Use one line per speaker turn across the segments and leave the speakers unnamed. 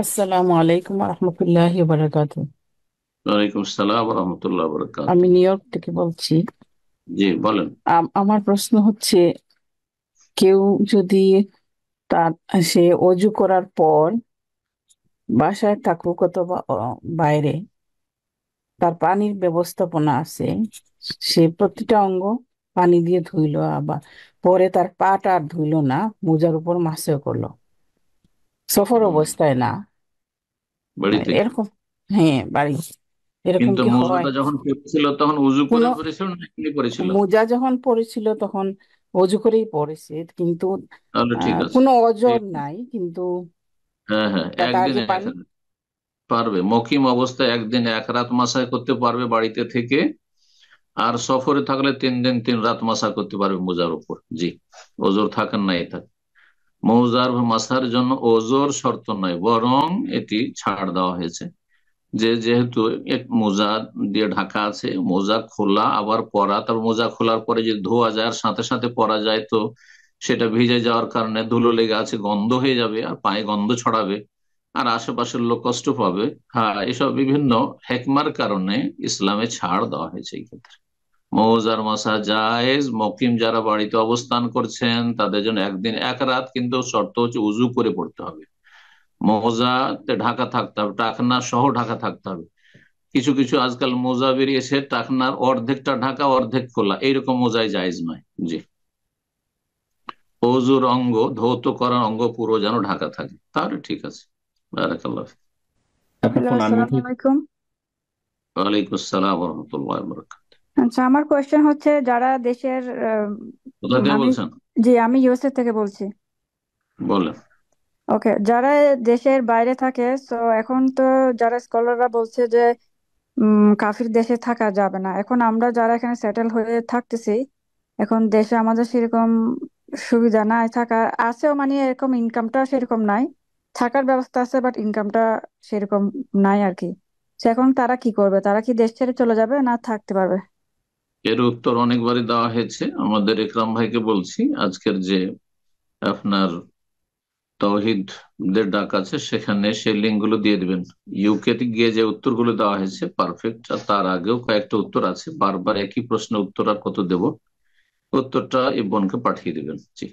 আসসালামু আলাইকুম রহমতুল্লাহি বারাকাতু।
ওয়ালাইকুম আসসালাম রহমতুল্লাহ বরকাত।
আমি নিউ ইয়র্ক থেকে বলছি।
জি বলেন।
আমার প্রশ্ন হচ্ছে, কেউ যদি তার সে অজু করার পর বাসায় থাকুক অথবা বাইরে, তার পানির ব্যবস্থাপনা আছে, সে প্রতিটা অঙ্গ পানি দিয়ে ধুইলো, আবার পরে তার পাটা আর ধুইলো না, মোজার উপর মাসেও করলো, সফর
হুম,
অবস্থায় না,
বাড়িতে।
এরকম? হ্যাঁ, বাড়ি। এরকম
কিন্তু
কি হয়?
মোজাটা যখন পড়েছিল তখন উজু করে
কোনো
পড়েছিল না এমনি পড়েছিল?
মোজা যখন পড়েছিল তখন অজু করেই পড়েছে, কিন্তু
তাহলে ঠিক আছে।
কোনো অজর
ঠিক।
নাই, কিন্তু
হ্যাঁ হ্যাঁ,
তার
একদিন
যে
এক
পানি।
রাত পারবে, মকিম অবস্থায় একদিন এক রাত মাসায় করতে পারবে বাড়িতে থেকে। আর সফরে থাকলে 3 দিন 3 রাত মাসা করতে পারবে মোজার উপর। জি, ওজোর থাকেন না এটা। মোজার মাসার জন্য ওজোর শর্ত নয়, বরং এটি ছাড় দেওয়া হয়েছে। যেহেতু এক মোজা দিয়ে ঢাকা আছে, মোজা খোলা আবার পরা, তার মোজা খোলার পরে যদি ধোয়া যায় আর সাথে সাথে পরা যায় তো সেটা ভিজে যাওয়ার কারণে ধুলো লেগে আছে, গন্ধ হয়ে যাবে আর পায়ে গন্ধ ছড়াবে আর আশেপাশের লোক কষ্ট পাবে। হ্যাঁ, এসব বিভিন্ন হেকমার কারণে ইসলামে ছাড় দেওয়া হয়েছে এই ক্ষেত্রে। মৌজার মাসা জায়েজ, মকিম যারা বাড়িতে অবস্থান করছেন তাদের জন্য একদিন এক রাত, কিন্তু শর্ত হচ্ছে উজু করে পড়তে হবে। মোজাতে ঢাকা থাকতে হবে, টাকনা সহ ঢাকা থাকতে হবে। কিছু কিছু আজকাল মোজা বেরিয়েছে টাকনার অর্ধেকটা ঢাকা অর্ধেক খোলা, এইরকম মোজাই জায়েজ নয়। জি, অজুর অঙ্গ, ধৌত করার অঙ্গ পুরো যেন ঢাকা থাকে, তাহলে ঠিক আছে। বারাকাল্লাহ ফিক।
আপনার
হ্যালো,
ফোন আনমিউট
আসসালামু
হয়ে।
আলাইকুম।
ওয়ালাইকুম আসসালাম রহমতুল্লাহ বরকাত।
আচ্ছা, আমার কোয়েশ্চেন হচ্ছে যারা দেশের
কোথা থেকে
আমি
বলছেন?
জি, আমি ইউএসএ থেকে বলছি।
বলেন।
ওকে, যারা দেশের বাইরে থাকে, তো এখন তো যারা স্কলাররা বলছে যে কাফির দেশে থাকা যাবে না। এখন আমরা যারা এখানে সেটেল হয়ে থাকতেছি, এখন দেশে আমাদের সেরকম সুবিধা নাই থাকার, আছেও মানে এরকম ইনকামটা সেরকম নাই। থাকার ব্যবস্থা আছে বাট ইনকামটা সেরকম নাই আর কি। তো এখন তারা কি করবে? তারা কি দেশ ছেড়ে চলে যাবে না থাকতে পারবে?
এর উত্তর অনেকবারই দেওয়া হয়েছে, আমাদের ইকরাম ভাইকে বলছি। আজকের যে আপনার তৌহিদের ডাক আছে সেখানে সেই লিঙ্ক গুলো দিয়ে দিবেন। ইউকে তে গিয়ে যে উত্তরগুলো দেওয়া হয়েছে পারফেক্ট, আর তার আগেও কয়েকটা উত্তর আছে, বারবার একই প্রশ্নের উত্তর আর কত দেব। উত্তরটা এই বোনকে পাঠিয়ে দিবেন। জি,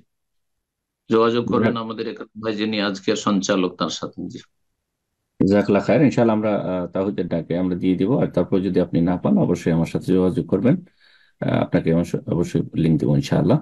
যোগাযোগ করবেন
যাক,
আমাদের এখানে ভাই যিনি আজকের সঞ্চালক তার সাথে। জি,
জাজাকাল্লাহ খায়ের। ইনশাল্লাহ আমরা তাহিদের ডাকে আমরা দিয়ে দিব। আর তারপর যদি আপনি না পান অবশ্যই আমার সাথে যোগাযোগ করবেন। আপনাকে অবশ্যই লিঙ্ক দেবো ইনশাআল্লাহ।